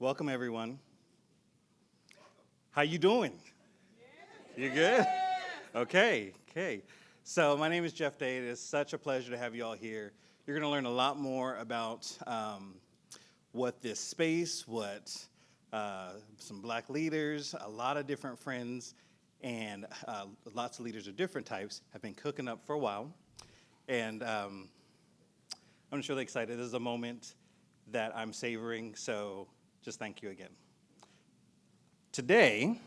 Welcome, everyone. How you doing? You good? Okay. So my name is Jeff Day. It is such a pleasure to have you all here. You're going to learn a lot more about what this space, some black leaders, a lot of different friends, and lots of leaders of different types have been cooking up for a while. And I'm just really excited. This is a moment that I'm savoring, so just thank you again. Today,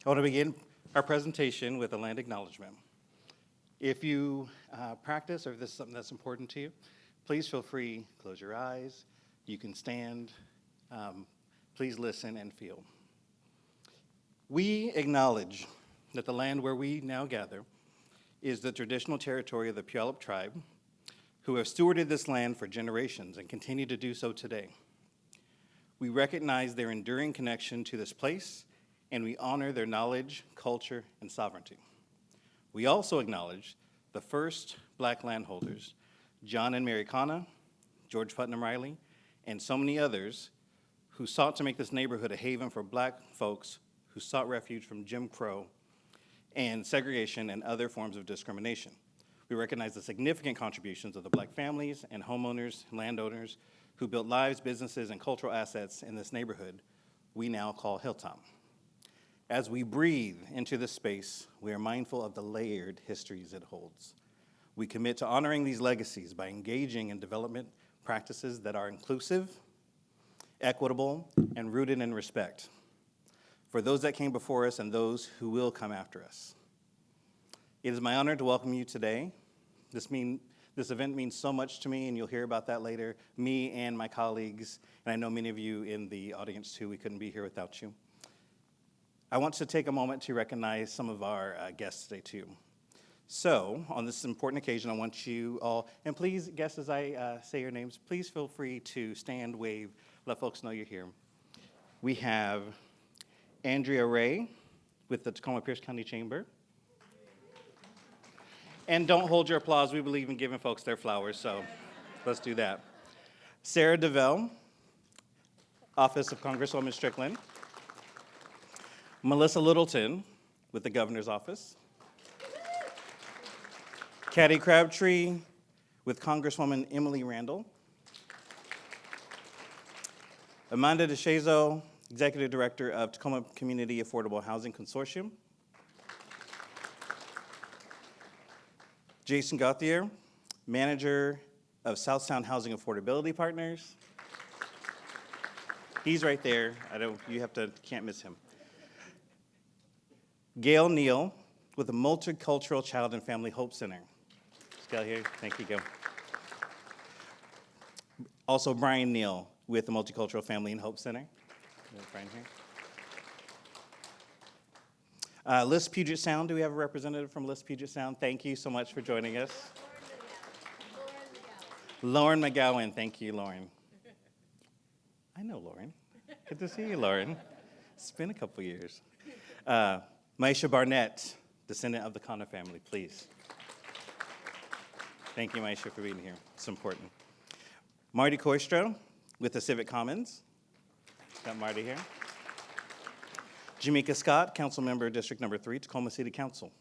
I want to begin our presentation with a land acknowledgement. If you practice or if this is something that's important to you, please feel free, close your eyes. You can stand. Please listen and feel. We acknowledge that the land where we now gather is the traditional territory of the Puyallup tribe, who have stewarded this land for generations and continue to do so today. We recognize their enduring connection to this place, and we honor their knowledge, culture, and sovereignty. We also acknowledge the first black landholders, John and Mary Connor, George Putnam Riley, and so many others who sought to make this neighborhood a haven for black folks who sought refuge from Jim Crow and segregation and other forms of discrimination. We recognize the significant contributions of the black families and homeowners, landowners, who built lives, businesses, and cultural assets in this neighborhood we now call Hilltop. As we breathe into this space, we are mindful of the layered histories it holds. We commit to honoring these legacies by engaging in development practices that are inclusive, equitable, and rooted in respect for those that came before us and those who will come after us. It is my honor to welcome you today. This event means so much to me, and you'll hear about that later, me and my colleagues, and I know many of you in the audience too. We couldn't be here without you. I want to take a moment to recognize some of our guests today too. So, on this important occasion, I want you all, and please, guests, as I say your names, please feel free to stand, wave, let folks know you're here. We have Andrea Ray with the Tacoma Pierce County Chamber. And don't hold your applause. We believe in giving folks their flowers, so let's do that. Sarah DeVell, Office of Congresswoman Strickland. Melissa Littleton with the Governor's Office. Caddy Crabtree with Congresswoman Emily Randall. Amanda DeShazo, Executive Director of Tacoma Community Affordable Housing Consortium. Jason Gauthier, Manager of Southtown Housing Affordability Partners. He's right there. Can't miss him. Gail Neal with the Multicultural Child and Family Hope Center. Is Gail here? Thank you, Gail. Also, Brian Neal with the Multicultural Family and Hope Center. Brian here. List Puget Sound, do we have a representative from List Puget Sound? Thank you so much for joining us. Lauren McGowan, thank you, Lauren. I know Lauren. Good to see you, Lauren. It's been a couple years. Maisha Barnett, descendant of the Connor family, please. Thank you, Maisha, for being here. It's important. Marty Koistro with the Civic Commons. Got Marty here. Jamaica Scott, Council Member, District Number 3, Tacoma City Council.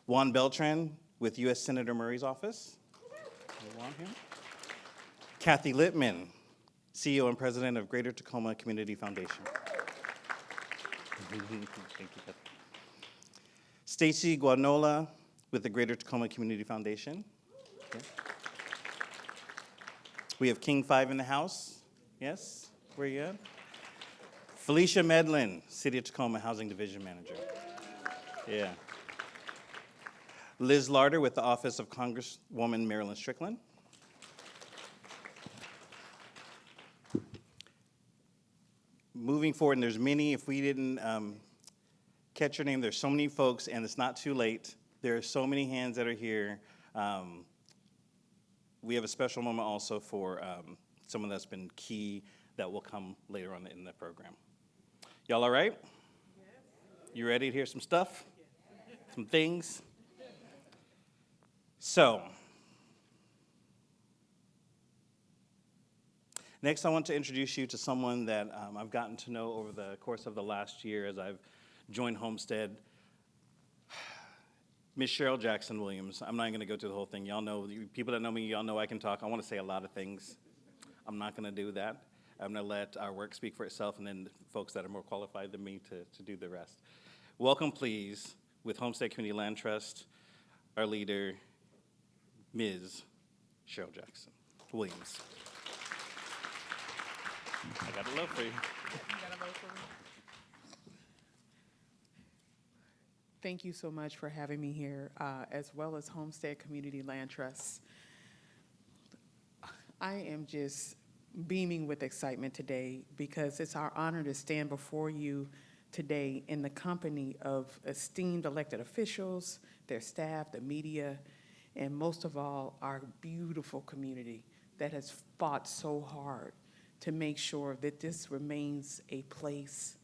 Juan Beltran with U.S. Senator Murray's office. Juan here. Kathy Littman, CEO and President of Greater Tacoma Community Foundation. Thank you, Kathy. Stacy Guanola with the Greater Tacoma Community Foundation. Okay. We have King 5 in the house. Yes? Where you at? Felicia Medlin, City of Tacoma Housing Division Manager. Yeah. Liz Larder with the Office of Congresswoman Marilyn Strickland. Moving forward, and there's many, if we didn't catch your name, there's so many folks, and it's not too late. There are so many hands that are here. We have a special moment also for someone that's been key that will come later on in the program. Y'all all right? Yes. You ready to hear some stuff? Yes. Some things? So, Next, I want to introduce you to someone that I've gotten to know over the course of the last year as I've joined Homestead. Miss Cheryl Jackson Williams. I'm not going to go through the whole thing. Y'all know, people that know me, y'all know I can talk. I want to say a lot of things. I'm not going to do that. I'm going to let our work speak for itself, and then the folks that are more qualified than me to do the rest. Welcome, please, with Homestead Community Land Trust, our leader, Ms. Cheryl Jackson Williams. I got a love for you. Thank you so much for having me here, as well as Homestead Community Land Trust. I am just beaming with excitement today because it's our honor to stand before you today in the company of esteemed elected officials, their staff, the media, and most of all, our beautiful community that has fought so hard to make sure that this remains a place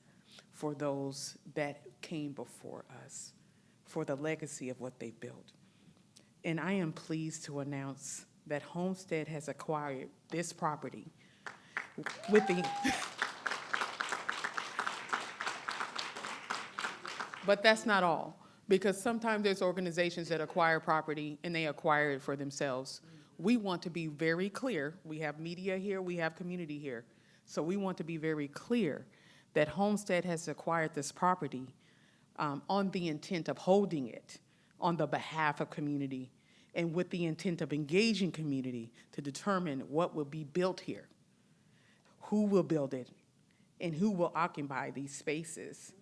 for those that came before us, for the legacy of what they built. And I am pleased to announce that Homestead has acquired this property with the, but that's not all, because sometimes there's organizations that acquire property and they acquire it for themselves. We want to be very clear. We have media here, we have community here. So we want to be very clear that Homestead has acquired this property on the intent of holding it on the behalf of community and with the intent of engaging community to determine what will be built here, who will build it, and who will occupy these spaces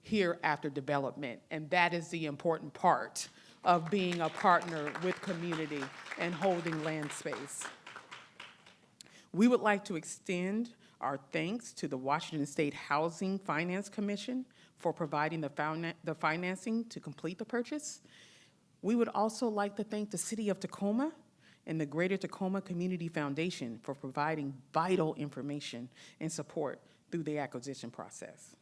here after development. And that is the important part of being a partner with community and holding land space. We would like to extend our thanks to the Washington State Housing Finance Commission for providing the financing to complete the purchase. We would also like to thank the City of Tacoma and the Greater Tacoma Community Foundation for providing vital information and support through the acquisition process.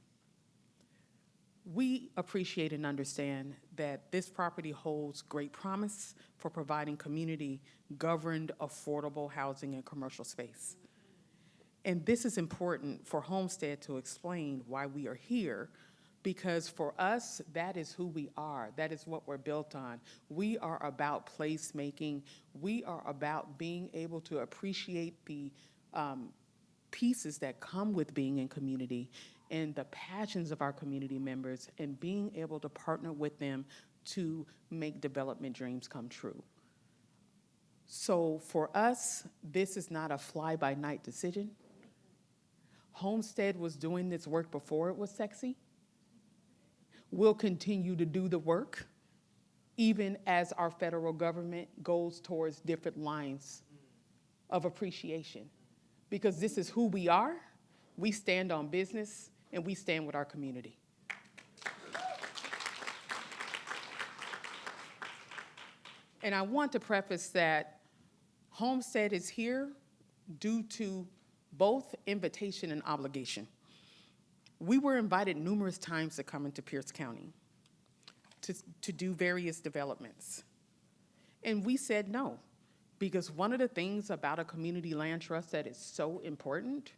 We appreciate and understand that this property holds great promise for providing community-governed, affordable housing and commercial space. And this is important for Homestead to explain why we are here, because for us, that is who we are. That is what we're built on. We are about placemaking. We are about being able to appreciate the pieces that come with being in community and the passions of our community members and being able to partner with them to make development dreams come true. So for us, this is not a fly-by-night decision. Homestead was doing this work before it was sexy. We'll continue to do the work, even as our federal government goes towards different lines of appreciation. Because this is who we are. We stand on business, and we stand with our community. And I want to preface that Homestead is here due to both invitation and obligation. We were invited numerous times to come into Pierce County to do various developments. And we said no, because one of the things about a community land trust that is so important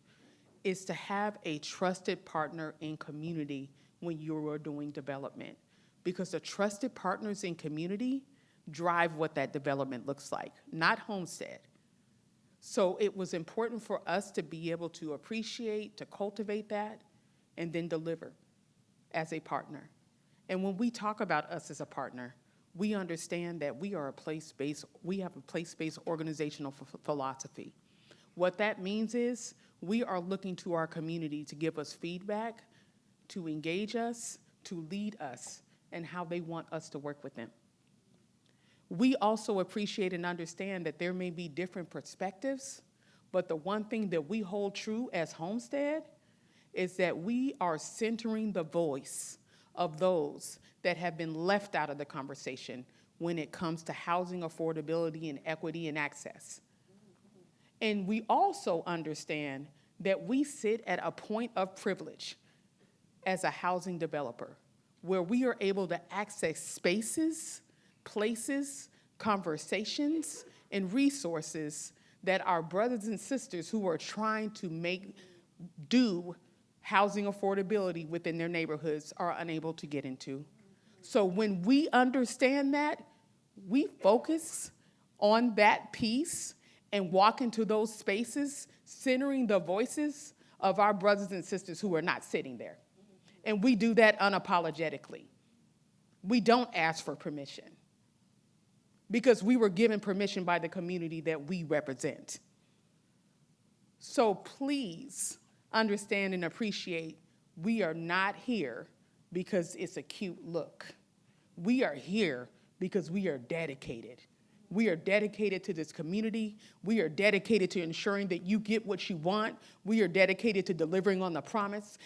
is to have a trusted partner in community when you are doing development. Because the trusted partners in community drive what that development looks like, not Homestead. So it was important for us to be able to appreciate, to cultivate that, and then deliver as a partner. And when we talk about us as a partner, we understand that we are we have a place-based organizational philosophy. What that means is we are looking to our community to give us feedback, to engage us, to lead us, and how they want us to work with them. We also appreciate and understand that there may be different perspectives, but the one thing that we hold true as Homestead is that we are centering the voice of those that have been left out of the conversation when it comes to housing affordability and equity and access. And we also understand that we sit at a point of privilege as a housing developer, where we are able to access spaces, places, conversations, and resources that our brothers and sisters who are trying to do housing affordability within their neighborhoods are unable to get into. So when we understand that, we focus on that piece and walk into those spaces, centering the voices of our brothers and sisters who are not sitting there. And we do that unapologetically. We don't ask for permission because we were given permission by the community that we represent. So please understand and appreciate we are not here because it's a cute look. We are here because we are dedicated. We are dedicated to this community. We are dedicated to ensuring that you get what you want. We are dedicated to delivering on the promise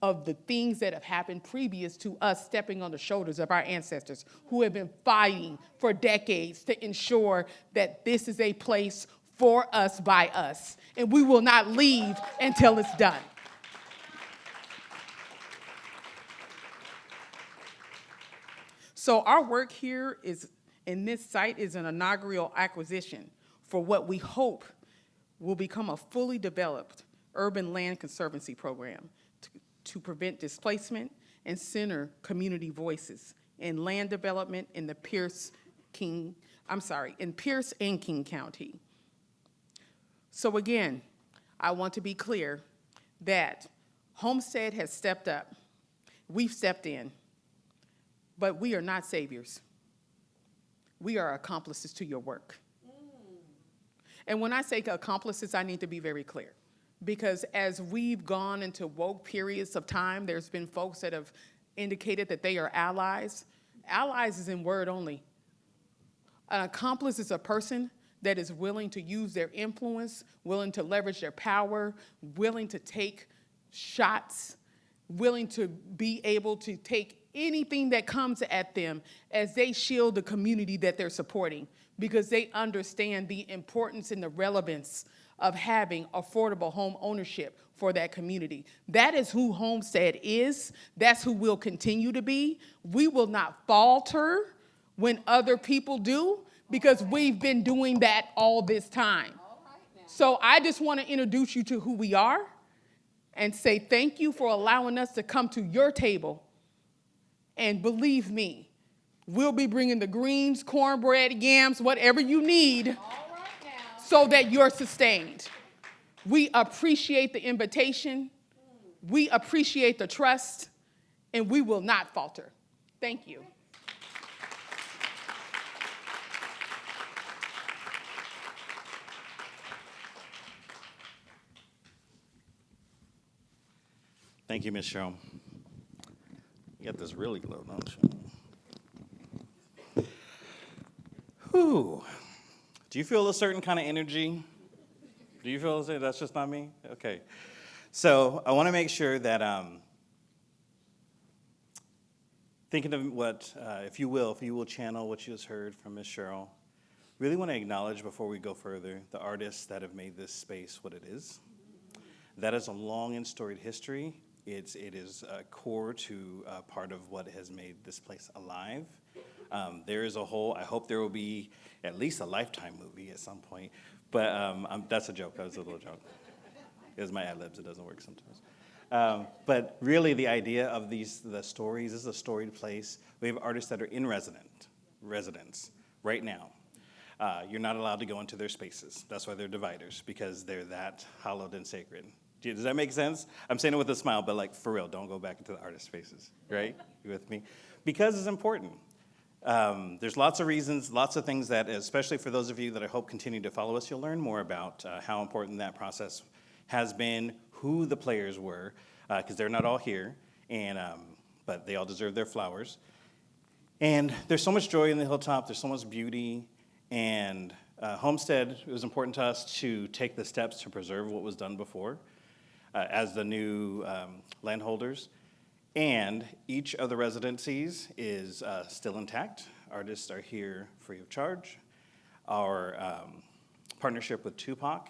of the things that have happened previous to us stepping on the shoulders of our ancestors who have been fighting for decades to ensure that this is a place for us by us. And we will not leave until it's done. So our work here in this site is an inaugural acquisition for what we hope will become a fully developed urban land conservancy program to prevent displacement and center community voices in land development in the Pierce and King County. So again, I want to be clear that Homestead has stepped up. We've stepped in. But we are not saviors. We are accomplices to your work. And when I say accomplices, I need to be very clear. Because as we've gone into woke periods of time, there's been folks that have indicated that they are allies. Allies is in word only. An accomplice is a person that is willing to use their influence, willing to leverage their power, willing to take shots, willing to be able to take anything that comes at them as they shield the community that they're supporting because they understand the importance and the relevance of having affordable home ownership for that community. That is who Homestead is. That's who we'll continue to be. We will not falter when other people do because we've been doing that all this time. So I just want to introduce you to who we are and say thank you for allowing us to come to your table. And believe me, we'll be bringing the greens, cornbread, yams, whatever you need so that you're sustained. We appreciate the invitation. We appreciate the trust, and we will not falter. Thank you. Thank you, Ms. Cheryl. You got this really low, don't you? Whew. Do you feel a certain kind of energy? Do you feel that's just not me? Okay. So I want to make sure that thinking of what, if you will channel what you just heard from Ms. Cheryl, really want to acknowledge before we go further the artists that have made this space what it is. That is a long and storied history. It is core to part of what has made this place alive. There is a whole, I hope there will be at least a Lifetime movie at some point, but that's a joke, that was a little joke. It was my ad-libs, it doesn't work sometimes. But really the idea of the stories, this is a storied place. We have artists that are in residence right now. You're not allowed to go into their spaces. That's why they're dividers, because they're that hallowed and sacred. Does that make sense? I'm saying it with a smile, but like for real, don't go back into the artist spaces, right? You with me? Because it's important. There's lots of reasons, lots of things that, especially for those of you that I hope continue to follow us, you'll learn more about how important that process has been, who the players were, because they're not all here, and but they all deserve their flowers. And there's so much joy in the Hilltop, there's so much beauty, and Homestead, it was important to us to take the steps to preserve what was done before as the new landholders. And each of the residencies is still intact. Artists are here free of charge. Our partnership with Tupac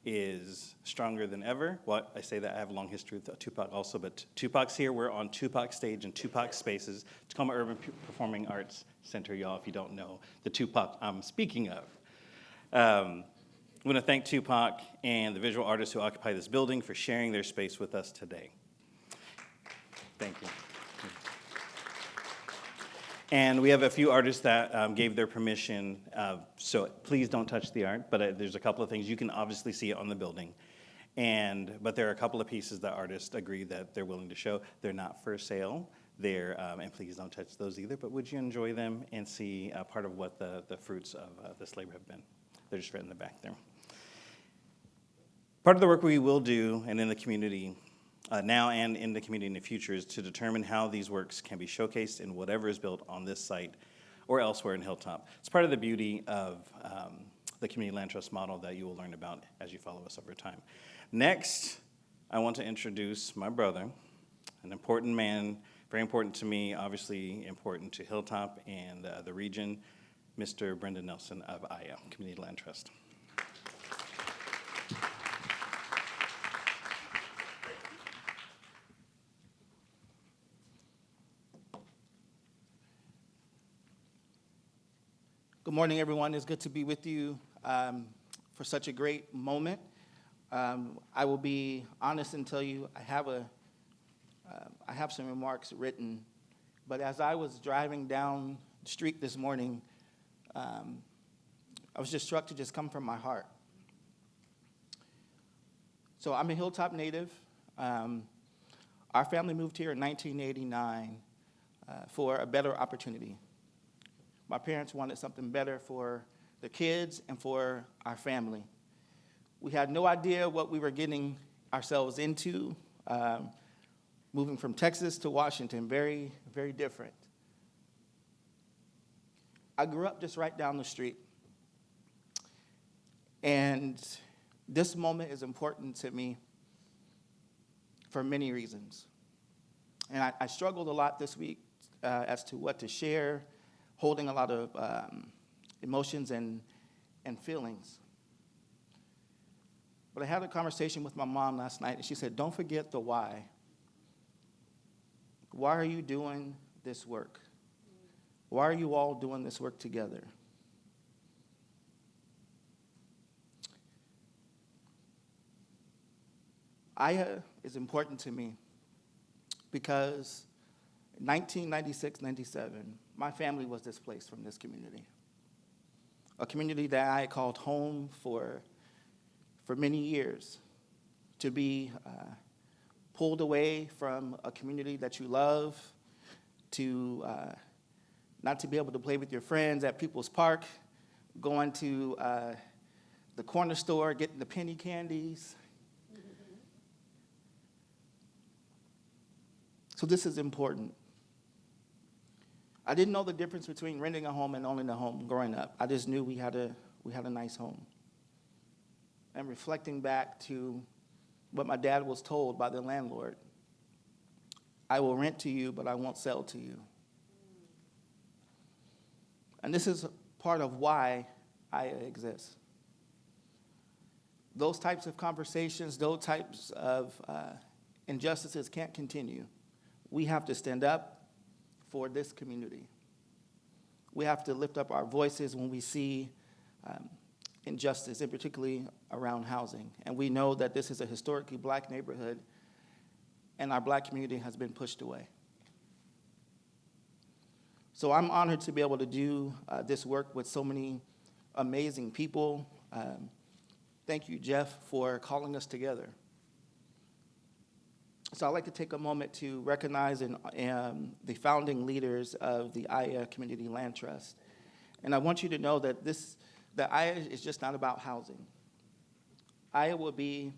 is stronger than ever. Well, I say that I have a long history with Tupac also, but Tupac's here. We're on Tupac stage and Tupac spaces. Tacoma Urban Performing Arts Center, y'all, if you don't know the Tupac I'm speaking of. I want to thank Tupac and the visual artists who occupy this building for sharing their space with us today. Thank you. And we have a few artists that gave their permission, so please don't touch the art, but there's a couple of things. You can obviously see it on the building. But there are a couple of pieces that artists agree that they're willing to show. They're not for sale. And please don't touch those either, but would you enjoy them and see part of what the fruits of this labor have been? They're just right in the back there. Part of the work we will do and in the community now and in the community in the future is to determine how these works can be showcased in whatever is built on this site or elsewhere in Hilltop. It's part of the beauty of the Community Land Trust model that you will learn about as you follow us over time. Next, I want to introduce my brother, an important man, very important to me, obviously important to Hilltop and the region, Mr. Brendan Nelson of IA, Community Land Trust. Good morning, everyone. It's good to be with you for such a great moment. I will be honest and tell you I have some remarks written, but as I was driving down the street this morning, I was just struck to just come from my heart. So I'm a Hilltop native. Our family moved here in 1989 for a better opportunity. My parents wanted something better for the kids and for our family. We had no idea what we were getting ourselves into, moving from Texas to Washington, very, very different. I grew up just right down the street. And this moment is important to me for many reasons. And I struggled a lot this week as to what to share, holding a lot of emotions and feelings. But I had a conversation with my mom last night, and she said, don't forget the why. Why are you doing this work? Why are you all doing this work together? Aya is important to me because in 1996-97, my family was displaced from this community, a community that I called home for many years, to be pulled away from a community that you love, to not to be able to play with your friends at People's Park, going to the corner store, getting the penny candies. So this is important. I didn't know the difference between renting a home and owning a home growing up. I just knew we had a nice home. And reflecting back to what my dad was told by the landlord, I will rent to you, but I won't sell to you. And this is part of why I exist. Those types of conversations, those types of injustices can't continue. We have to stand up for this community. We have to lift up our voices when we see injustice, and particularly around housing. And we know that this is a historically black neighborhood, and our black community has been pushed away. So I'm honored to be able to do this work with so many amazing people. Thank you, Jeff, for calling us together. So I'd like to take a moment to recognize the founding leaders of the IA Community Land Trust. And I want you to know that that IA is just not about housing. IA will be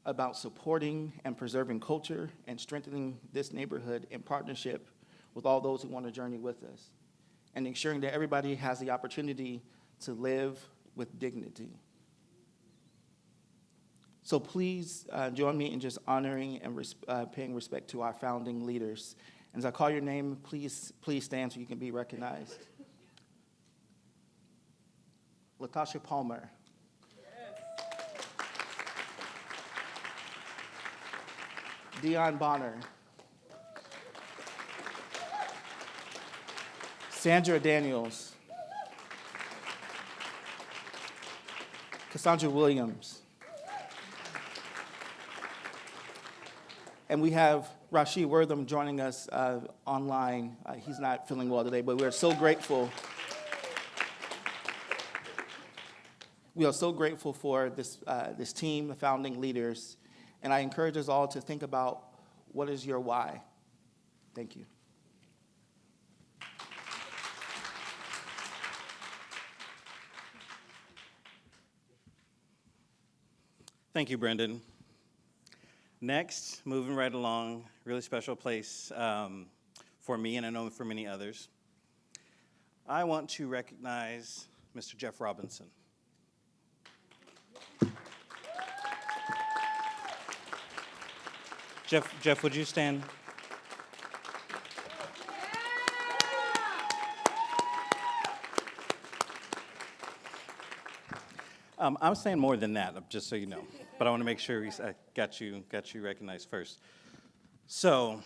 about supporting and preserving culture and strengthening this neighborhood in partnership with all those who want to journey with us, and ensuring that everybody has the opportunity to live with dignity. So please join me in just honoring and paying respect to our founding leaders. And as I call your name, please stand so you can be recognized. Latasha Palmer. Yes. Dion Bonner. Sandra Daniels. Cassandra Williams. And we have Rashid Wortham joining us online. He's not feeling well today, but we're so grateful. We are so grateful for this team, the founding leaders, and I encourage us all to think about what is your why. Thank you. Thank you, Brendan. Next, moving right along, really special place for me, and I know for many others. I want to recognize Mr. Jeff Robinson. Jeff, would you stand? I'm saying more than that, just so you know. But I want to make sure I got you recognized first. So,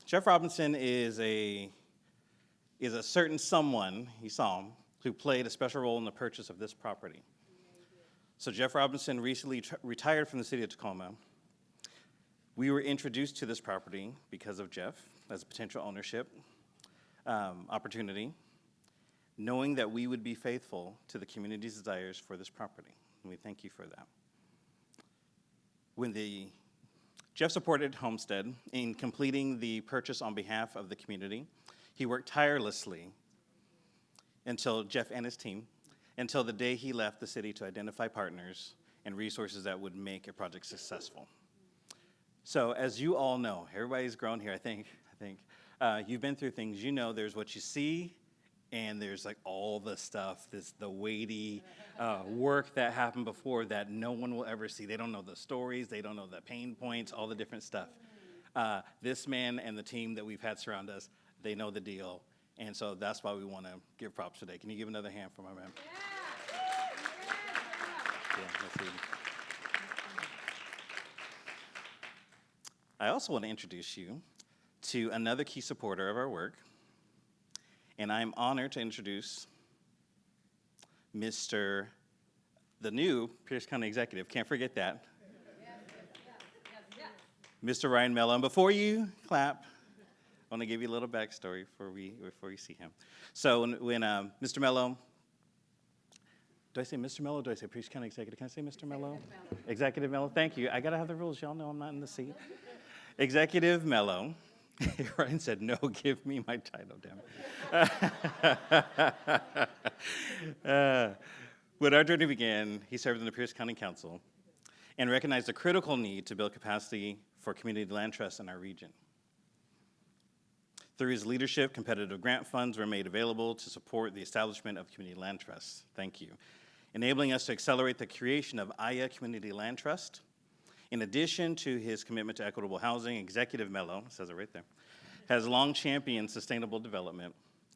Jeff Robinson is a certain someone, you saw him, who played a special role in the purchase of this property. So Jeff Robinson recently retired from the city of Tacoma. We were introduced to this property because of Jeff as a potential ownership opportunity, knowing that we would be faithful to the community's desires for this property. And we thank you for that. Jeff supported Homestead in completing the purchase on behalf of the community. He worked tirelessly until Jeff and his team, until the day he left the city to identify partners and resources that would make a project successful. So as you all know, everybody's grown here, I think you've been through things. You know there's what you see, and there's like all the stuff, the weighty work that happened before that no one will ever see. They don't know the stories, they don't know the pain points, all the different stuff. This man and the team that we've had surround us, they know the deal, and so that's why we want to give props today. Can you give another hand for my man? Yeah, let's see. I also want to introduce you to another key supporter of our work, and I'm honored to introduce the new Pierce County Executive, can't forget that, Mr. Ryan Mello. And before you clap, I want to give you a little backstory before you see him. So when Mr. Mello, do I say Mr. Mello or do I say Pierce County Executive? Can I say Mr. Mello? Executive Mello, thank you. I got to have the rules. Y'all know I'm not in the seat. Executive Mello. Ryan said, no, give me my title, damn it. When our journey began, he served in the Pierce County Council and recognized the critical need to build capacity for community land trusts in our region. Through his leadership, competitive grant funds were made available to support the establishment of community land trusts. Thank you. Enabling us to accelerate the creation of Aya Community Land Trust. In addition to his commitment to equitable housing, Executive Mello, says it right there, has long championed sustainable development,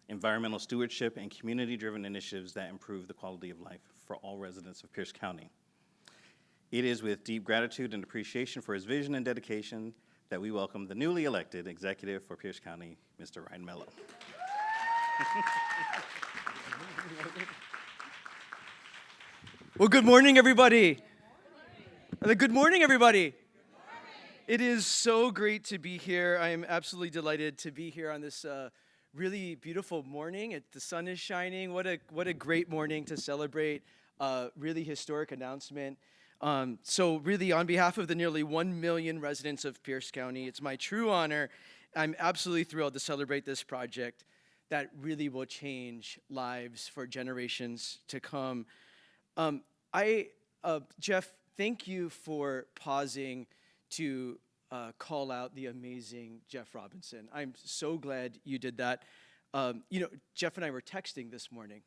environmental stewardship, and community-driven initiatives that improve the quality of life for all residents of Pierce County. It is with deep gratitude and appreciation for his vision and dedication that we welcome the newly elected executive for Pierce County, Mr. Ryan Mello. Well, good morning, everybody. Good morning, everybody. It is so great to be here. I am absolutely delighted to be here on this really beautiful morning. The sun is shining. What a great morning to celebrate a really historic announcement. So really, on behalf of the nearly 1 million residents of Pierce County, it's my true honor. I'm absolutely thrilled to celebrate this project that really will change lives for generations to come. Jeff, thank you for pausing to call out the amazing Jeff Robinson. I'm so glad you did that. Jeff and I were texting this morning,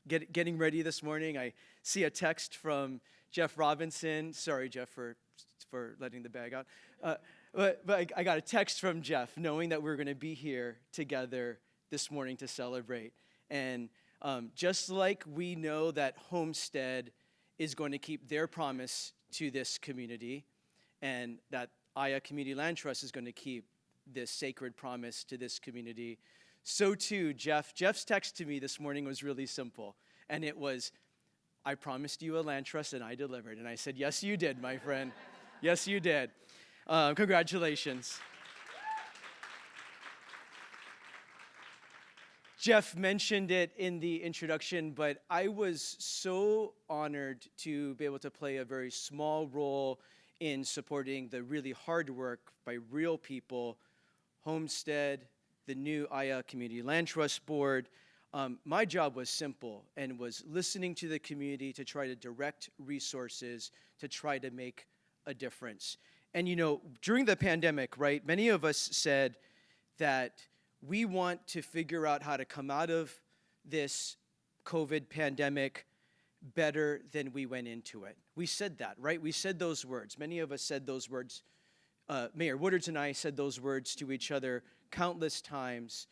getting ready this morning. I see a text from Jeff Robinson. Sorry, Jeff, for letting the bag out. But I got a text from Jeff knowing that we're going to be here together this morning to celebrate. And just like we know that Homestead is going to keep their promise to this community, and that Aya Community Land Trust is going to keep this sacred promise to this community, so too Jeff's text to me this morning was really simple, and it was, I promised you a land trust and I delivered. And I said, yes, you did, my friend. Yes, you did. Congratulations. Jeff mentioned it in the introduction, but I was so honored to be able to play a very small role in supporting the really hard work by real people, Homestead, the new Aya Community Land Trust Board. My job was simple and was listening to the community to try to direct resources to try to make a difference. And during the pandemic, right, many of us said that we want to figure out how to come out of this COVID pandemic better than we went into it. We said that, right? We said those words. Many of us said those words. Mayor Woodards and I said those words to each other countless times.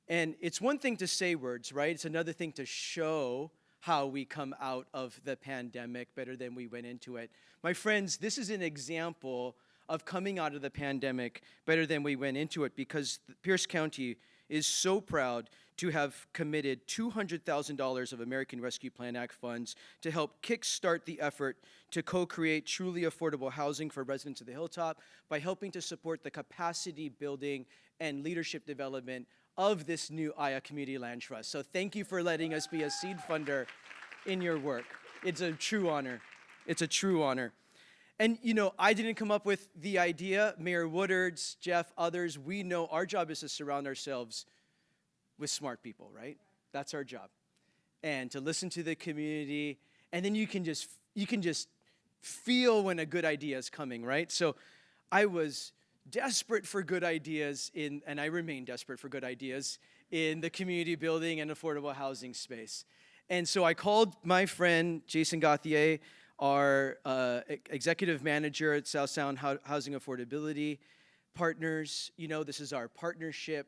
And it's one thing to say words, right? It's another thing to show how we come out of the pandemic better than we went into it. My friends, this is an example of coming out of the pandemic better than we went into it, because Pierce County is so proud to have committed $200,000 of American Rescue Plan Act funds to help kickstart the effort to co-create truly affordable housing for residents of the Hilltop by helping to support the capacity building and leadership development of this new Aya Community Land Trust. So thank you for letting us be a seed funder in your work. It's a true honor. It's a true honor. And I didn't come up with the idea. Mayor Woodards, Jeff, others, we know our job is to surround ourselves with smart people, right? That's our job. And to listen to the community, and then you can just feel when a good idea is coming, right? So I was desperate for good ideas and I remain desperate for good ideas in the community building and affordable housing space. And so I called my friend Jason Gauthier, our executive manager at South Sound Housing Affordability Partners. This is our partnership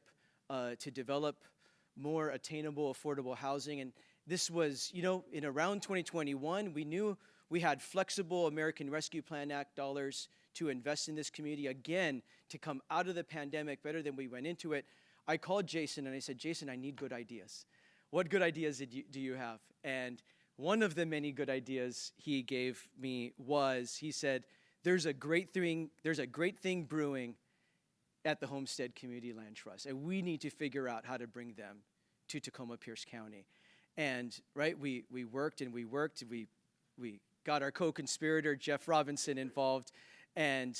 to develop more attainable, affordable housing. And this was, in around 2021, we knew we had flexible American Rescue Plan Act dollars to invest in this community, again, to come out of the pandemic better than we went into it. I called Jason and I said, Jason, I need good ideas. What good ideas do you have? And one of the many good ideas he gave me was, he said, there's a great thing brewing at the Homestead Community Land Trust, and we need to figure out how to bring them to Tacoma, Pierce County. And right, we worked, we got our co-conspirator, Jeff Robinson, involved, and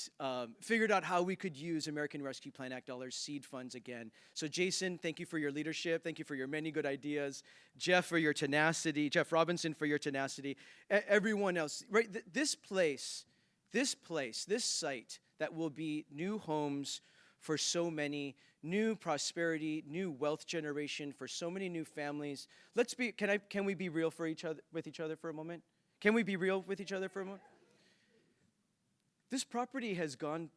figured out how we could use American Rescue Plan Act dollars, seed funds again. So Jason, thank you for your leadership. Thank you for your many good ideas. Jeff, for your tenacity. Jeff Robinson, for your tenacity. Everyone else, right? This site that will be new homes for so many, new prosperity, new wealth generation for so many new families. Can we be real with each other for a moment? Can we be real with each other for a moment? This property has gone,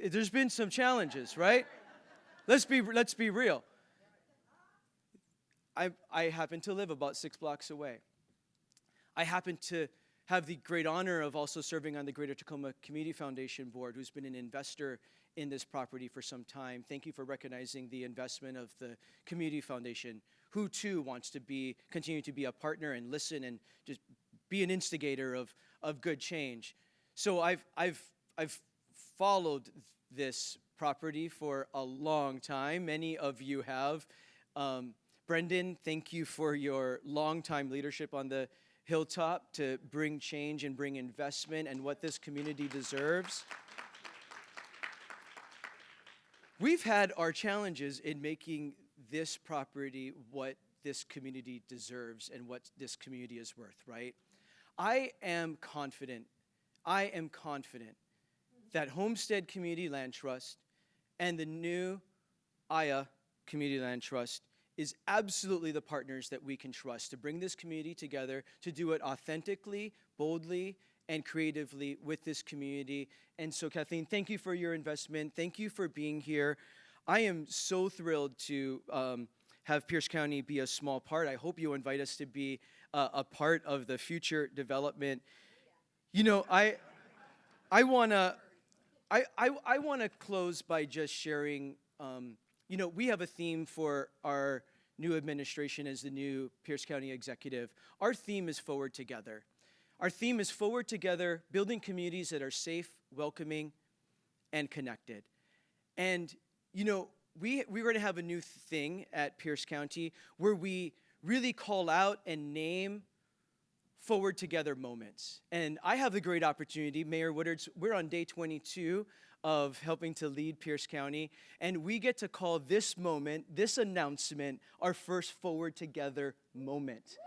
there's been some challenges, right? Let's be real. I happen to live about 6 blocks away. I happen to have the great honor of also serving on the Greater Tacoma Community Foundation Board, who's been an investor in this property for some time. Thank you for recognizing the investment of the Community Foundation, who too wants to continue to be a partner and listen and just be an instigator of good change. So I've followed this property for a long time. Many of you have. Brendan, thank you for your long-time leadership on the Hilltop to bring change and bring investment and what this community deserves. We've had our challenges in making this property what this community deserves and what this community is worth, right? I am confident that Homestead Community Land Trust and the new Aya Community Land Trust is absolutely the partners that we can trust to bring this community together, to do it authentically, boldly, and creatively with this community. And so, Kathleen, thank you for your investment. Thank you for being here. I am so thrilled to have Pierce County be a small part. I hope you invite us to be a part of the future development. I wanna close by just sharing. We have a theme for our new administration as the new Pierce County executive, our theme is Forward Together. Our theme is Forward Together, building communities that are safe, welcoming, and connected. And, you know, we're going to have a new thing at Pierce County where we really call out and name Forward Together moments. And I have the great opportunity, Mayor Woodards, we're on day 22 of helping to lead Pierce County, and we get to call this moment, this announcement, our first Forward Together moment.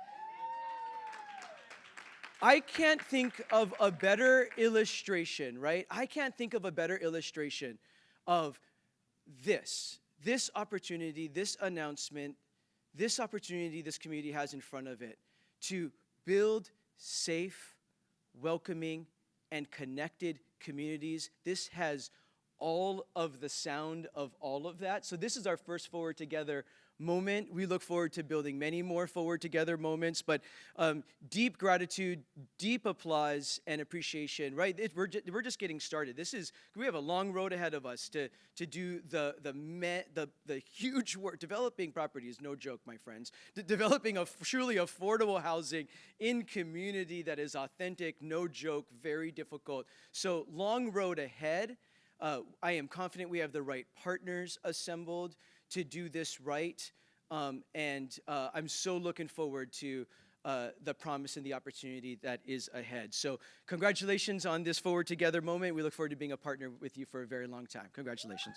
I can't think of a better illustration, right? I can't think of a better illustration of this opportunity, this announcement, this opportunity this community has in front of it to build safe, welcoming, and connected communities. This has all of the sound of all of that. So this is our first Forward Together moment. We look forward to building many more Forward Together moments, but deep gratitude, deep applause, and appreciation, right? We're just getting started. We have a long road ahead of us to do the huge work. Developing property is no joke, my friends. Developing a truly affordable housing in community that is authentic, no joke, very difficult. So long road ahead. I am confident we have the right partners assembled to do this right. And I'm so looking forward to the promise and the opportunity that is ahead. So congratulations on this Forward Together moment. We look forward to being a partner with you for a very long time. Congratulations.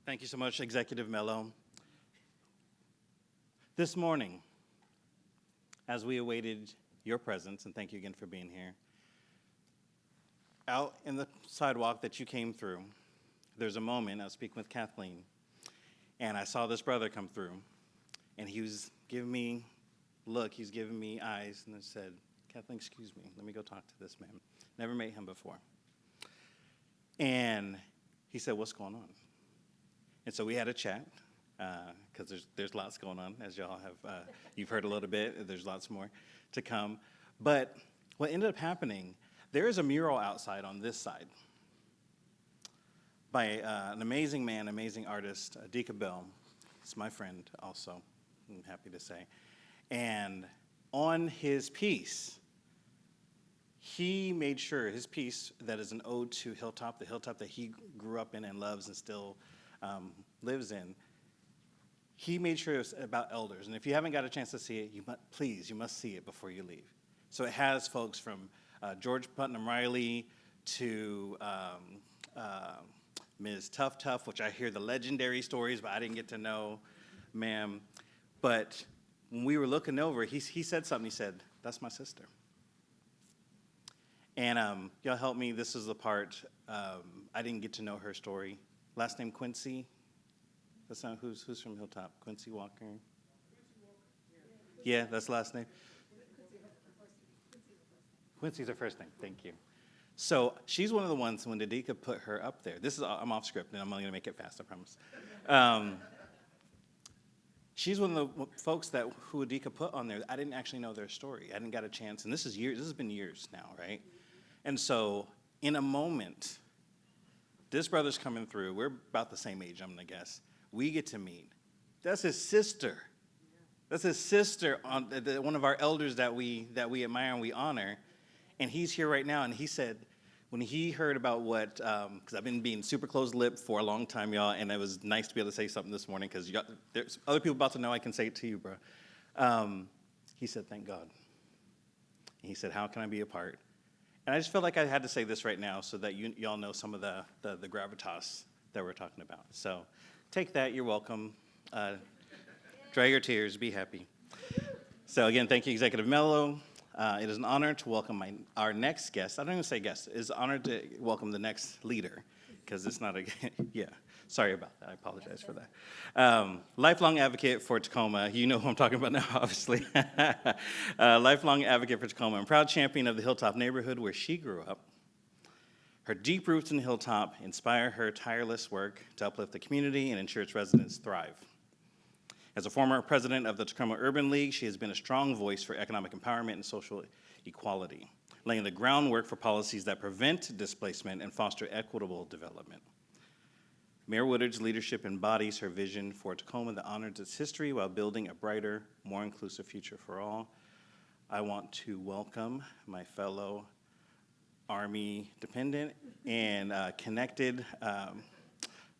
Thank you so much, Executive Mello. This morning, as we awaited your presence, and thank you again for being here, out in the sidewalk that you came through, there's a moment, I was speaking with Kathleen, and I saw this brother come through, and he was giving me he's giving me eyes, and I said, Kathleen, excuse me, let me go talk to this man. Never met him before. And he said, what's going on? And so we had a chat, because there's lots going on, as y'all have, you've heard a little bit, there's lots more to come. But what ended up happening, there is a mural outside on this side by an amazing man, amazing artist, Dika Bell. He's my friend also, I'm happy to say. And on his piece, he made sure his piece that is an ode to Hilltop, the Hilltop that he grew up in and loves and still lives in, he made sure it was about elders. And if you haven't got a chance to see it, you must see it before you leave. So it has folks from George Putnam Riley to Ms. Tough, which I hear the legendary stories, but I didn't get to know, ma'am. But when we were looking over, he said something. He said, that's my sister. And y'all help me. This is the part. I didn't get to know her story. Last name Quincy. That's not who's from Hilltop. Quincy Walker. Yeah, that's the last name. Quincy's her first name. Thank you. So she's one of the ones when Adika put her up there. I'm off script, and I'm only going to make it fast, I promise. She's one of the folks who Adika put on there. I didn't actually know their story. I didn't get a chance, and this has been years now, right? And so in a moment, this brother's coming through. We're about the same age, I'm going to guess. We get to meet. That's his sister. That's his sister, one of our elders that we admire and we honor. And he's here right now, and he said, when he heard about what, because I've been being super closed-lipped for a long time, y'all, and it was nice to be able to say something this morning, because there's other people about to know I can say it to you, bro. He said, thank God. And he said, how can I be a part? And I just felt like I had to say this right now so that y'all know some of the gravitas that we're talking about. So take that, you're welcome. Dry your tears, be happy. So again, thank you, Executive Mello. It is an honor to welcome our next guest. I don't even say guest. It's an honor to welcome the next leader, because it's not yeah. Sorry about that. I apologize for that. Lifelong advocate for Tacoma. You know who I'm talking about now, obviously. Lifelong advocate for Tacoma and proud champion of the Hilltop neighborhood where she grew up. Her deep roots in Hilltop inspire her tireless work to uplift the community and ensure its residents thrive. As a former president of the Tacoma Urban League, she has been a strong voice for economic empowerment and social equality. laying the groundwork for policies that prevent displacement and foster equitable development. Mayor Woodard's leadership embodies her vision for Tacoma that honors its history while building a brighter, more inclusive future for all. I want to welcome my fellow Army dependent and connected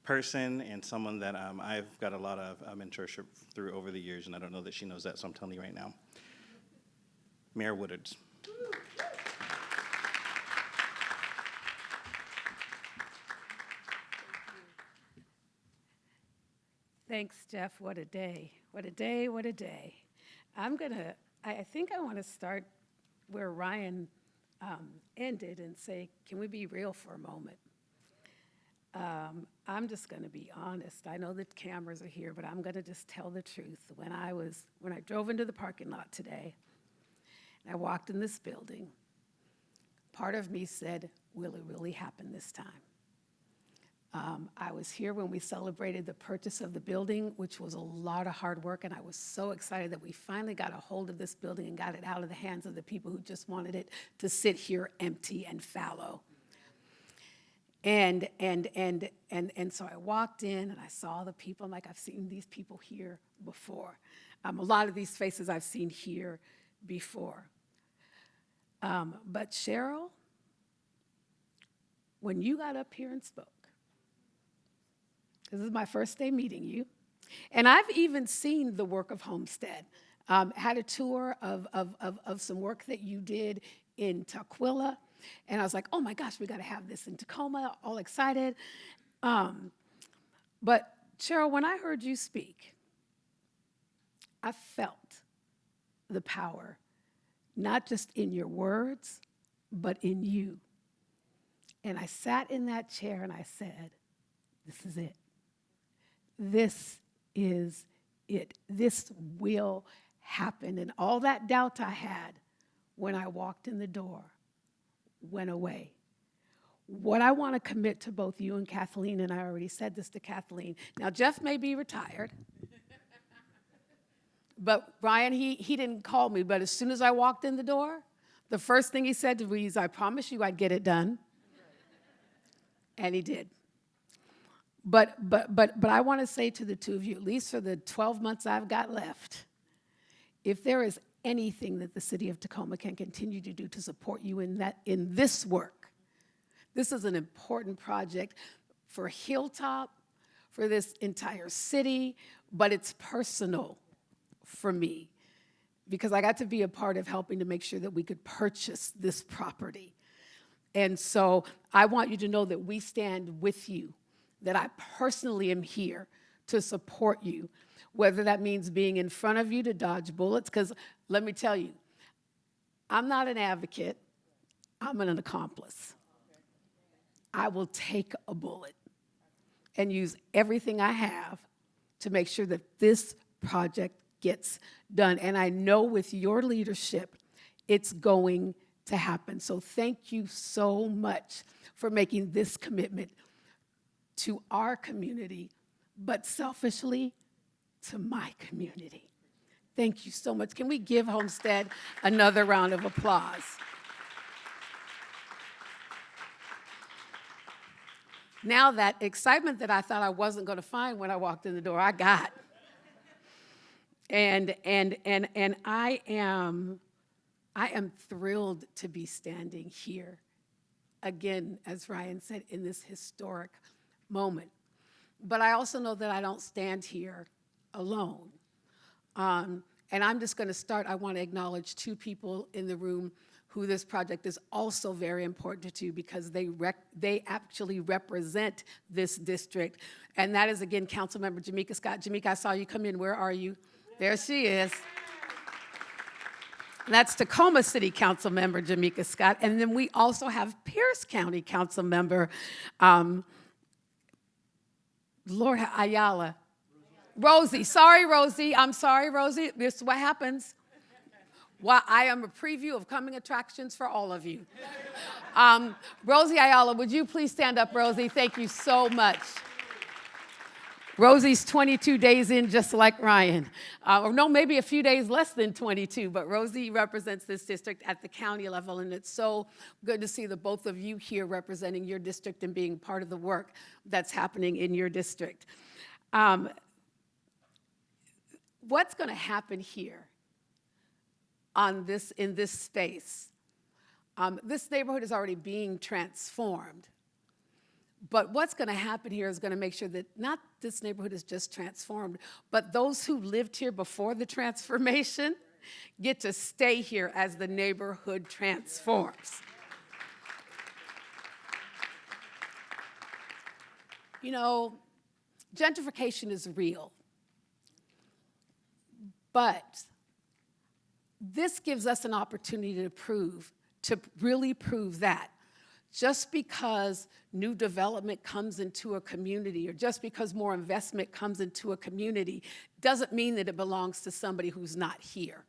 person, and someone that I've got a lot of mentorship through over the years, and I don't know that she knows that, so I'm telling you right now. Mayor Woodards. Thanks, Jeff. What a day. What a day, what a day. I think I want to start where Ryan ended and say, can we be real for a moment? I'm just going to be honest. I know that cameras are here, but I'm going to just tell the truth. When I drove into the parking lot today, and I walked in this building, part of me said, will it really happen this time? I was here when we celebrated the purchase of the building, which was a lot of hard work, and I was so excited that we finally got a hold of this building and got it out of the hands of the people who just wanted it to sit here empty and fallow. And so I walked in and I saw the people. I'm like, I've seen these people here before. A lot of these faces I've seen here before. But Cheryl, when you got up here and spoke, this is my first day meeting you, and I've even seen the work of Homestead. Had a tour of some work that you did in Tukwila, and I was like, oh my gosh, we got to have this in Tacoma, all excited. But Cheryl, when I heard you speak, I felt the power, not just in your words, but in you. And I sat in that chair and I said, this is it. This is it. This will happen. And all that doubt I had when I walked in the door went away. What I want to commit to both you and Kathleen, and I already said this to Kathleen. Now, Jeff may be retired, but Brian, he didn't call me, but as soon as I walked in the door, the first thing he said to me is, I promise you I'd get it done. And he did. But I want to say to the two of you, at least for the 12 months I've got left, if there is anything that the city of Tacoma can continue to do to support you in this work, this is an important project for Hilltop, for this entire city, but it's personal for me because I got to be a part of helping to make sure that we could purchase this property. And so I want you to know that we stand with you, that I personally am here to support you, whether that means being in front of you to dodge bullets, because let me tell you, I'm not an advocate, I'm an accomplice. I will take a bullet and use everything I have to make sure that this project gets done. And I know with your leadership, it's going to happen. So thank you so much for making this commitment to our community, but selfishly to my community. Thank you so much. Can we give Homestead another round of applause? Now that excitement that I thought I wasn't going to find when I walked in the door, I got. And I am thrilled to be standing here again, as Ryan said, in this historic moment. But I also know that I don't stand here alone. And I'm just going to start. I want to acknowledge two people in the room who this project is also very important to because they actually represent this district. And that is, again, Councilmember Jamika Scott. Jamika, I saw you come in. Where are you? There she is. That's Tacoma City Council member Jamika Scott. And then we also have Pierce County Council member Lord Ayala. Rosie. Sorry, Rosie. I'm sorry, Rosie. This is what happens. Well, I am a preview of coming attractions for all of you. Rosie Ayala, would you please stand up, Rosie? Thank you so much. Rosie's 22 days in, just like Ryan. Or no, maybe a few days less than 22, but Rosie represents this district at the county level, and it's so good to see the both of you here representing your district and being part of the work that's happening in your district. What's going to happen here in this space? This neighborhood is already being transformed. But what's going to happen here is going to make sure that not this neighborhood is just transformed, but those who lived here before the transformation get to stay here as the neighborhood transforms. You know, gentrification is real. But this gives us an opportunity to really prove that just because new development comes into a community or just because more investment comes into a community doesn't mean that it belongs to somebody who's not here.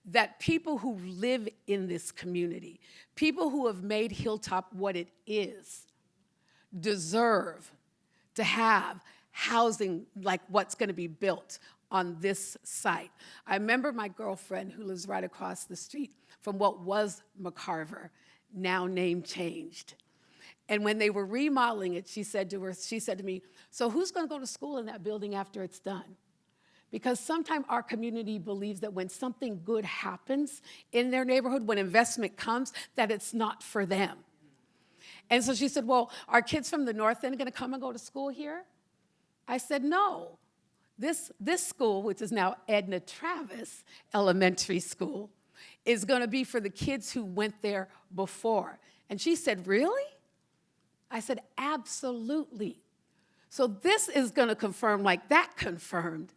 That people who live in this community, people who have made Hilltop what it is, deserve to have housing like what's going to be built on this site. I remember my girlfriend who lives right across the street from what was McCarver, now name changed. And when they were remodeling it, she said to me, so who's going to go to school in that building after it's done? Because sometimes our community believes that when something good happens in their neighborhood, when investment comes, that it's not for them. And so she said, well, are kids from the North End going to come and go to school here? I said, no. This school, which is now Edna Travis Elementary School, is going to be for the kids who went there before. And she said, really? I said, absolutely. So this is going to confirm, like that confirmed,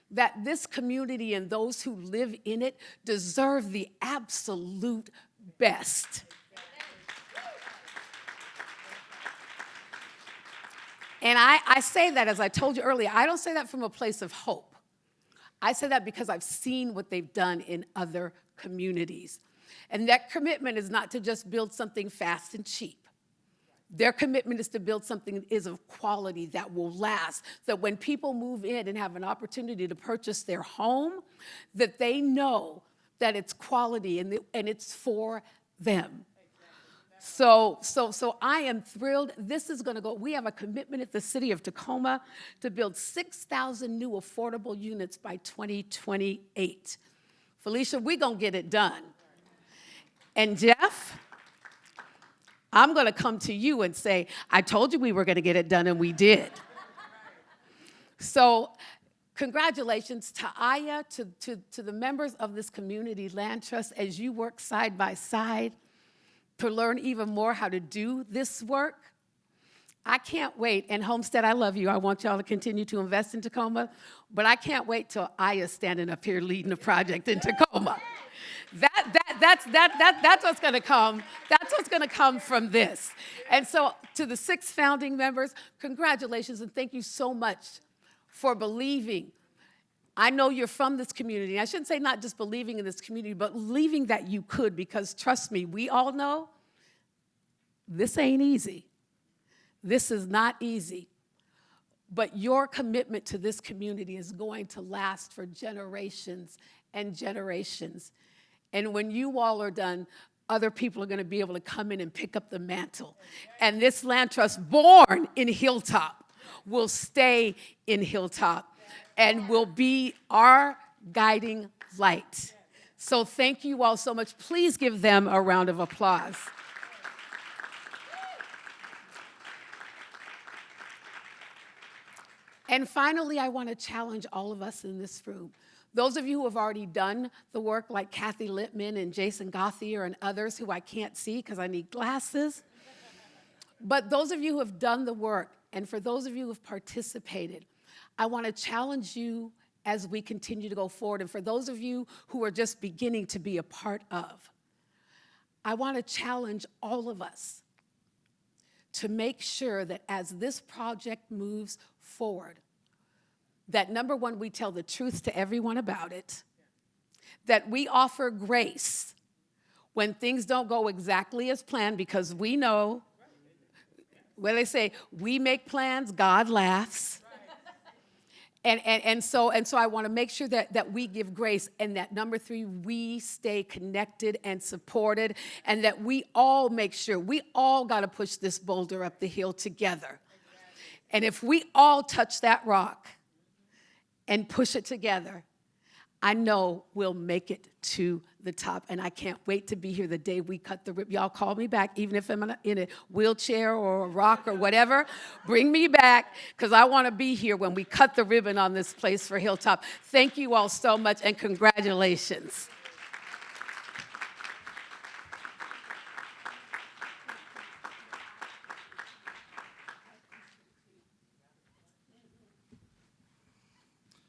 that this community and those who live in it deserve the absolute best. And I say that, as I told you earlier, I don't say that from a place of hope. I say that because I've seen what they've done in other communities. And that commitment is not to just build something fast and cheap. Their commitment is to build something that is of quality that will last, that when people move in and have an opportunity to purchase their home, that they know that it's quality and it's for them. So I am thrilled. This is going to go. We have a commitment at the city of Tacoma to build 6,000 new affordable units by 2028. Felicia, we're going to get it done. And Jeff, I'm going to come to you and say, I told you we were going to get it done, and we did. So congratulations to Aya, to the members of this community land trust as you work side by side to learn even more how to do this work. I can't wait, and Homestead, I love you. I want y'all to continue to invest in Tacoma, but I can't wait till Aya's standing up here leading a project in Tacoma. That's what's gonna come. That's what's gonna come from this. And so to the 6 founding members, congratulations, and thank you so much for believing. I know you're from this community. I shouldn't say not just believing in this community, but believing that you could, because trust me, we all know this ain't easy. This is not easy. But your commitment to this community is going to last for generations and generations. And when you all are done, other people are going to be able to come in and pick up the mantle. And this land trust, born in Hilltop, will stay in Hilltop and will be our guiding light. So thank you all so much. Please give them a round of applause. And finally, I want to challenge all of us in this room. Those of you who have already done the work, like Kathy Littman and Jason Gauthier and others who I can't see because I need glasses. But those of you who have done the work, and for those of you who have participated, I want to challenge you as we continue to go forward. And for those of you who are just beginning to be a part of, I want to challenge all of us to make sure that as this project moves forward, that number one, we tell the truth to everyone about it, that we offer grace when things don't go exactly as planned, because we know Well, they say, we make plans, God laughs. And so I want to make sure that we give grace, and that number 3, we stay connected and supported, and that we all make sure, we all got to push this boulder up the hill together. And if we all touch that rock and push it together, I know we'll make it to the top, and I can't wait to be here the day we cut the ribbon. Y'all call me back, even if I'm in a wheelchair or a rock or whatever. Bring me back, because I want to be here when we cut the ribbon on this place for Hilltop. Thank you all so much, and congratulations.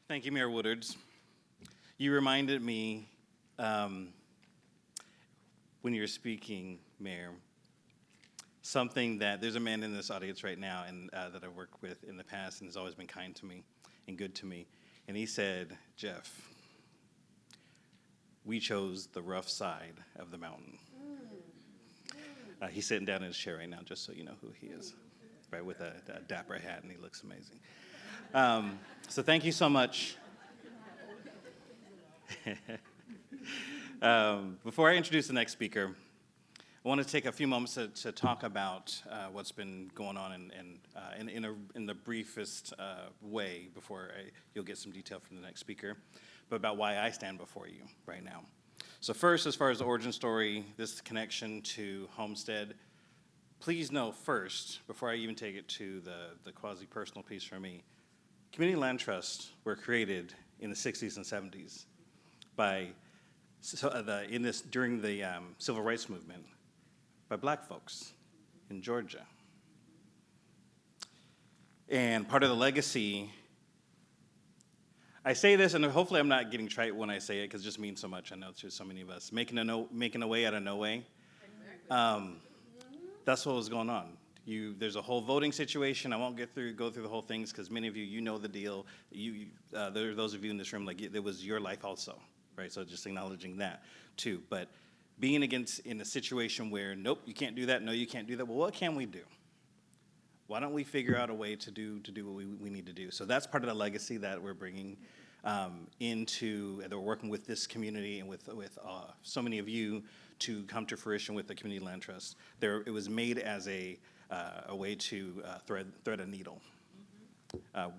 Thank you, Mayor Woodards. You reminded me when you were speaking, Mayor, something that there's a man in this audience right now and that I've worked with in the past and has always been kind to me and good to me. And he said, Jeff, we chose the rough side of the mountain. He's sitting down in his chair right now, just so you know who he is, right, with a dapper hat, and he looks amazing. So thank you so much. Before I introduce the next speaker, I want to take a few moments to talk about what's been going on in the briefest way before you'll get some detail from the next speaker, but about why I stand before you right now. So first, as far as the origin story, this connection to Homestead, please know first, before I even take it to the quasi-personal piece for me, community land trusts were created in the 60s and 70s during the civil rights movement by black folks in Georgia. And part of the legacy, I say this, and hopefully I'm not getting trite when I say it, because it just means so much. I know there's so many of us. Making a way out of no way. That's what was going on. There's a whole voting situation. I won't go through the whole things, because many of you know the deal. There are those of you in this room, like, it was your life also, right? So just acknowledging that too. But being in a situation where, nope, you can't do that, no, you can't do that. Well, what can we do? Why don't we figure out a way to do what we need to do? So that's part of the legacy that we're bringing that we're working with this community and with so many of you to come to fruition with the Community Land Trust. It was made as a way to thread a needle, a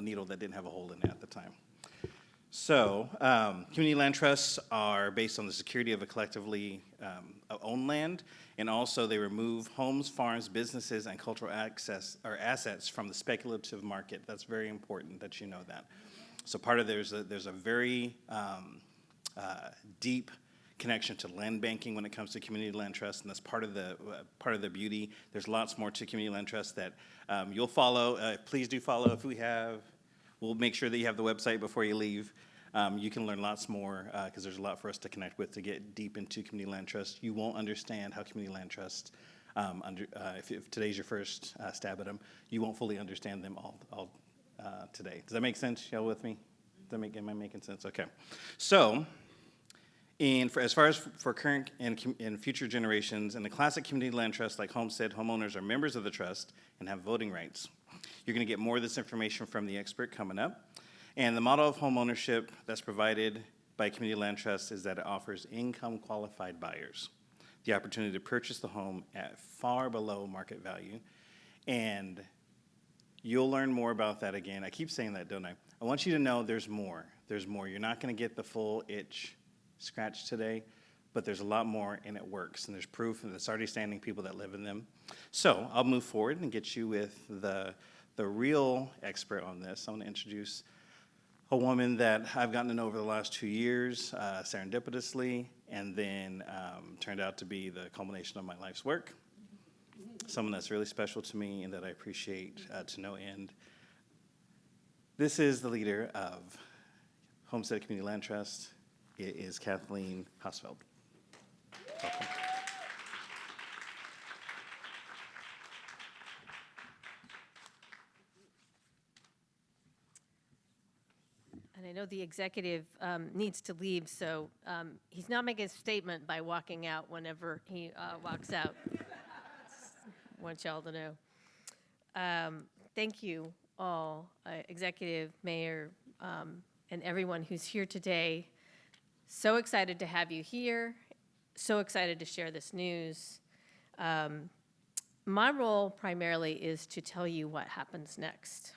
needle that didn't have a hole in it at the time. So community land trusts are based on the security of a collectively owned land, and also they remove homes, farms, businesses, and cultural assets from the speculative market. That's very important that you know that. So part of there's a very deep connection to land banking when it comes to community land trust, and that's part of the beauty. There's lots more to community land trust that you'll follow. Please do follow if we have. We'll make sure that you have the website before you leave. You can learn lots more because there's a lot for us to connect with to get deep into community land trust. You won't understand how community land trust, if today's your first stab at them, you won't fully understand them all today. Does that make sense? Y'all with me? Am I making sense? Okay. So, as far as for current and future generations, in the classic community land trust like Homestead, homeowners are members of the trust and have voting rights. You're going to get more of this information from the expert coming up. And the model of home ownership that's provided by Community Land Trust is that it offers income-qualified buyers the opportunity to purchase the home at far below market value. And you'll learn more about that again. I keep saying that, don't I? I want you to know there's more. There's more. You're not going to get the full itch scratch today, but there's a lot more, and it works. And there's proof, and there's already standing people that live in them. So I'll move forward and get you with the real expert on this. I want to introduce a woman that I've gotten to know over the last 2 years, serendipitously, and then turned out to be the culmination of my life's work. Someone that's really special to me and that I appreciate to no end. This is the leader of Homestead Community Land Trust. It is Kathleen Hausfeld. Welcome. And I know the executive needs to leave, so he's not making a statement by walking out whenever he walks out. Want y'all to know. Thank you all, executive, mayor, and everyone who's here today. So excited to have you here. So excited to share this news. My role primarily is to tell you what happens next.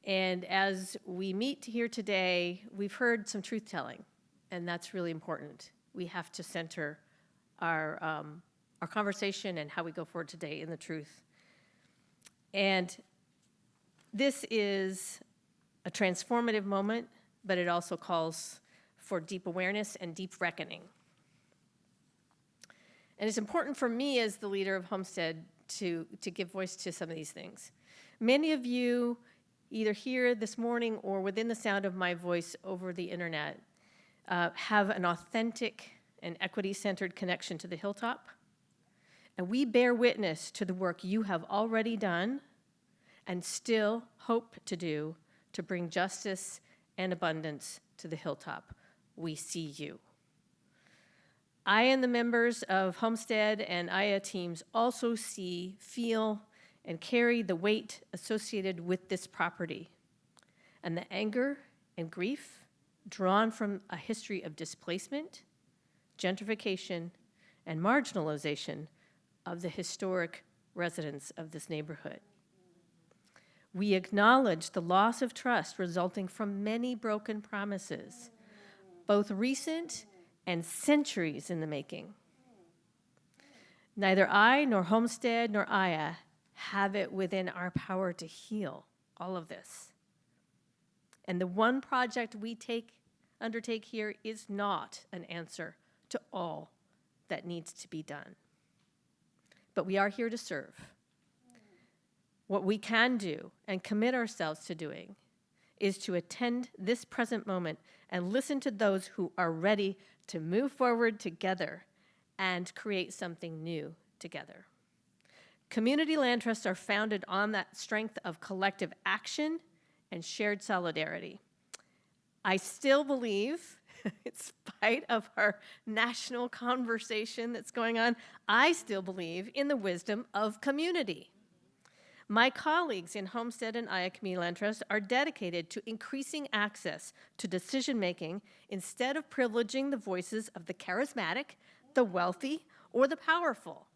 And as we meet here today, we've heard some truth-telling, and that's really important. We have to center our conversation and how we go forward today in the truth. And this is a transformative moment, but it also calls for deep awareness and deep reckoning. And it's important for me as the leader of Homestead to give voice to some of these things. Many of you, either here this morning or within the sound of my voice over the internet, have an authentic and equity-centered connection to the Hilltop. And we bear witness to the work you have already done and still hope to do to bring justice and abundance to the Hilltop. We see you. I and the members of Homestead and IA teams also see, feel, and carry the weight associated with this property and the anger and grief drawn from a history of displacement, gentrification, and marginalization of the historic residents of this neighborhood. We acknowledge the loss of trust resulting from many broken promises, both recent and centuries in the making. Neither I nor Homestead nor IA have it within our power to heal all of this. And the one project we undertake here is not an answer to all that needs to be done. But we are here to serve. What we can do and commit ourselves to doing is to attend this present moment and listen to those who are ready to move forward together and create something new together. Community land trusts are founded on that strength of collective action and shared solidarity. I still believe, in spite of our national conversation that's going on, I still believe in the wisdom of community. My colleagues in Homestead and IA Community Land Trust are dedicated to increasing access to decision-making instead of privileging the voices of the charismatic, the wealthy, or the powerful.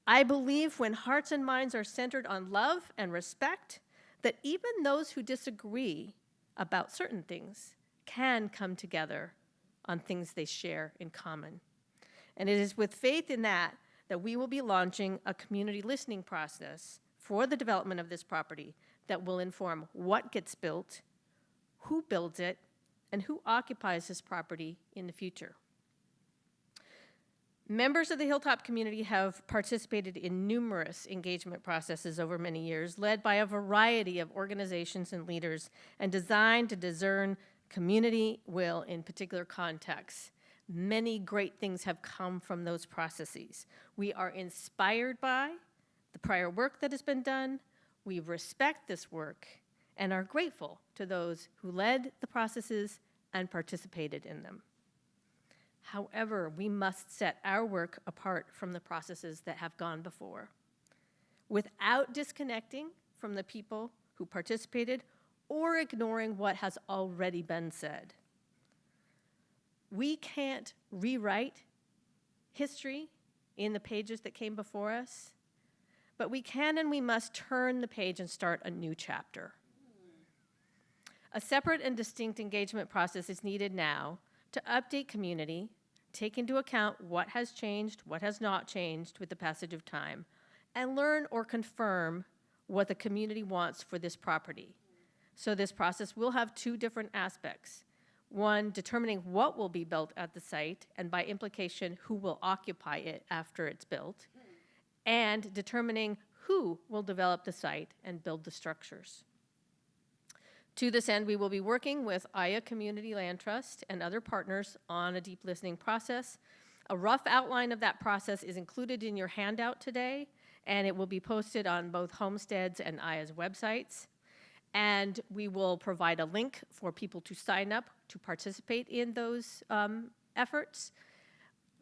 I believe when hearts and minds are centered on love and respect, that even those who disagree about certain things can come together on things they share in common. And it is with faith in that we will be launching a community listening process for the development of this property that will inform what gets built, who builds it, and who occupies this property in the future. Members of the Hilltop community have participated in numerous engagement processes over many years, led by a variety of organizations and leaders, and designed to discern community will in particular contexts. Many great things have come from those processes. We are inspired by the prior work that has been done. We respect this work and are grateful to those who led the processes and participated in them. However, we must set our work apart from the processes that have gone before, without disconnecting from the people who participated or ignoring what has already been said. We can't rewrite history in the pages that came before us, but we can and we must turn the page and start a new chapter. A separate and distinct engagement process is needed now to update community, take into account what has changed, what has not changed with the passage of time, and learn or confirm what the community wants for this property. So this process will have two different aspects. One, determining what will be built at the site, and by implication, who will occupy it after it's built, and determining who will develop the site and build the structures. To this end, we will be working with IA Community Land Trust and other partners on a deep listening process. A rough outline of that process is included in your handout today, and it will be posted on both Homestead's and IA's websites. And we will provide a link for people to sign up to participate in those efforts.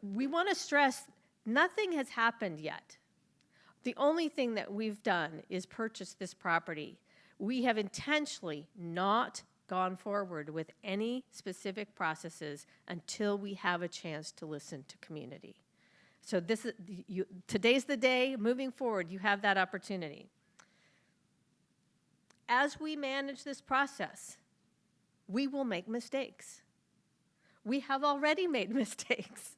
We want to stress nothing has happened yet. The only thing that we've done is purchase this property. We have intentionally not gone forward with any specific processes until we have a chance to listen to community. So today's the day. Moving forward, you have that opportunity. As we manage this process, we will make mistakes. We have already made mistakes.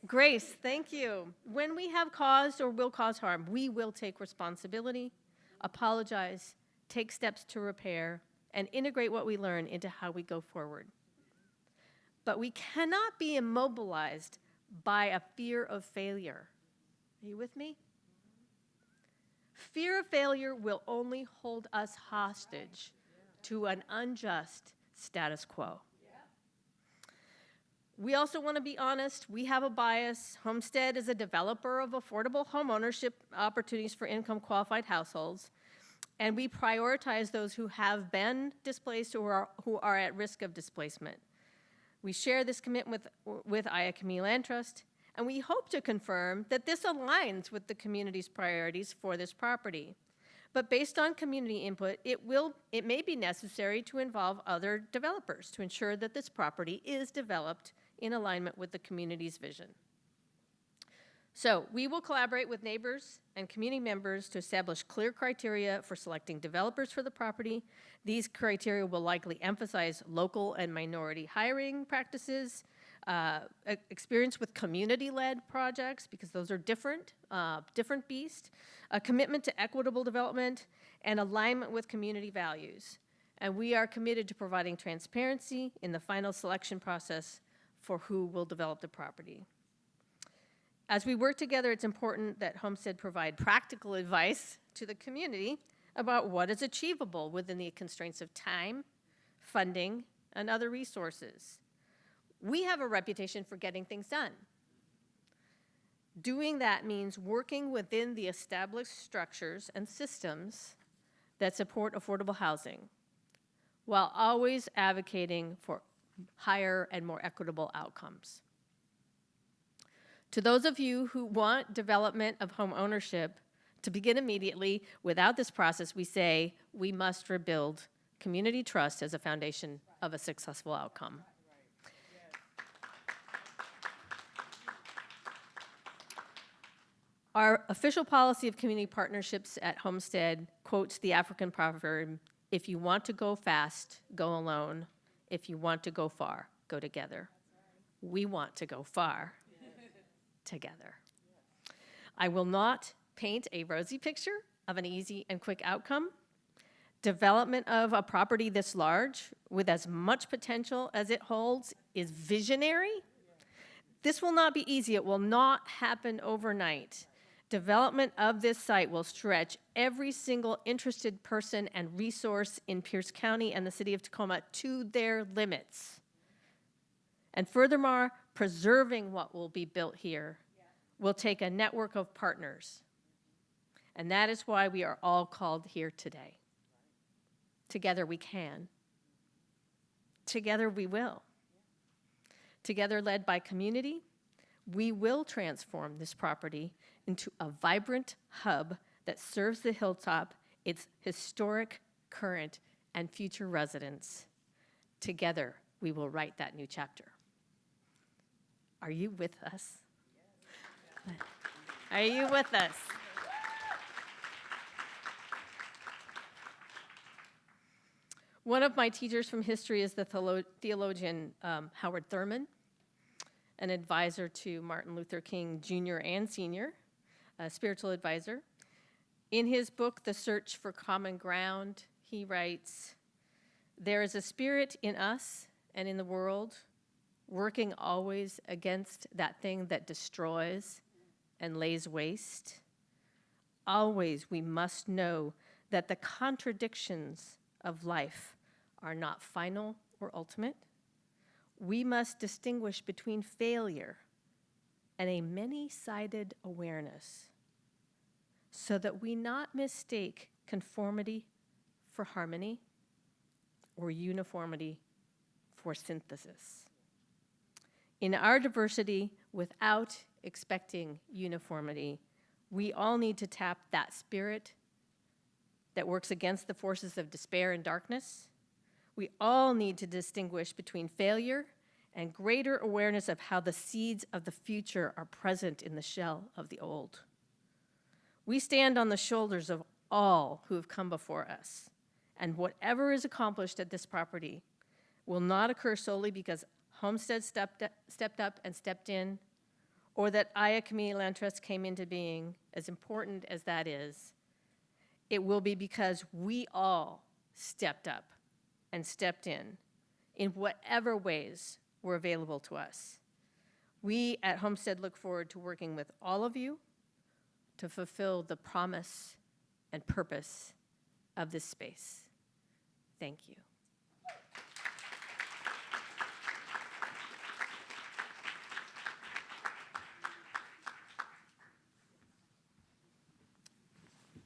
Grace, thank you. When we have caused or will cause harm, we will take responsibility, apologize, take steps to repair, and integrate what we learn into how we go forward. But we cannot be immobilized by a fear of failure. Are you with me? Fear of failure will only hold us hostage to an unjust status quo. We also want to be honest. We have a bias. Homestead is a developer of affordable home ownership opportunities for income-qualified households, and we prioritize those who have been displaced or who are at risk of displacement. We share this commitment with Aya Community Land Trust, and we hope to confirm that this aligns with the community's priorities for this property. But based on community input, it may be necessary to involve other developers to ensure that this property is developed in alignment with the community's vision. So we will collaborate with neighbors and community members to establish clear criteria for selecting developers for the property. These criteria will likely emphasize local and minority hiring practices, experience with community-led projects, because those are different beast, a commitment to equitable development, and alignment with community values. And we are committed to providing transparency in the final selection process for who will develop the property. As we work together, it's important that Homestead provide practical advice to the community about what is achievable within the constraints of time, funding, and other resources. We have a reputation for getting things done. Doing that means working within the established structures and systems that support affordable housing, while always advocating for higher and more equitable outcomes. To those of you who want development of home ownership to begin immediately without this process, we say we must rebuild community trust as a foundation of a successful outcome. Our official policy of community partnerships at Homestead quotes the African proverb, "If you want to go fast, go alone. If you want to go far, go together." We want to go far together. I will not paint a rosy picture of an easy and quick outcome. Development of a property this large, with as much potential as it holds, is visionary. This will not be easy. It will not happen overnight. Development of this site will stretch every single interested person and resource in Pierce County and the city of Tacoma to their limits. And furthermore, preserving what will be built here will take a network of partners. And that is why we are all called here today. Together we can. Together we will. Together, led by community, we will transform this property into a vibrant hub that serves the Hilltop, its historic, current, and future residents. Together, we will write that new chapter. Are you with us? Are you with us? One of my teachers from history is the theologian Howard Thurman, an advisor to Martin Luther King Jr. and Sr., a spiritual advisor. In his book, The Search for Common Ground, he writes, "There is a spirit in us and in the world working always against that thing that destroys and lays waste. Always we must know that the contradictions of life are not final or ultimate. We must distinguish between failure and a many-sided awareness so that we not mistake conformity for harmony or uniformity for synthesis. In our diversity, without expecting uniformity, We all need to tap that spirit that works against the forces of despair and darkness. We all need to distinguish between failure and greater awareness of how the seeds of the future are present in the shell of the old. We stand on the shoulders of all who have come before us, and whatever is accomplished at this property will not occur solely because Homestead stepped up and stepped in, or that Aya Community Land Trust came into being, as important as that is. It will be because we all stepped up and stepped in whatever ways were available to us. We at Homestead look forward to working with all of you to fulfill the promise and purpose of this space. Thank you.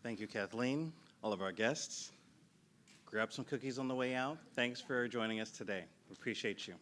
Thank you, Kathleen, all of our guests. Grab some cookies on the way out. Thanks for joining us today. We appreciate you.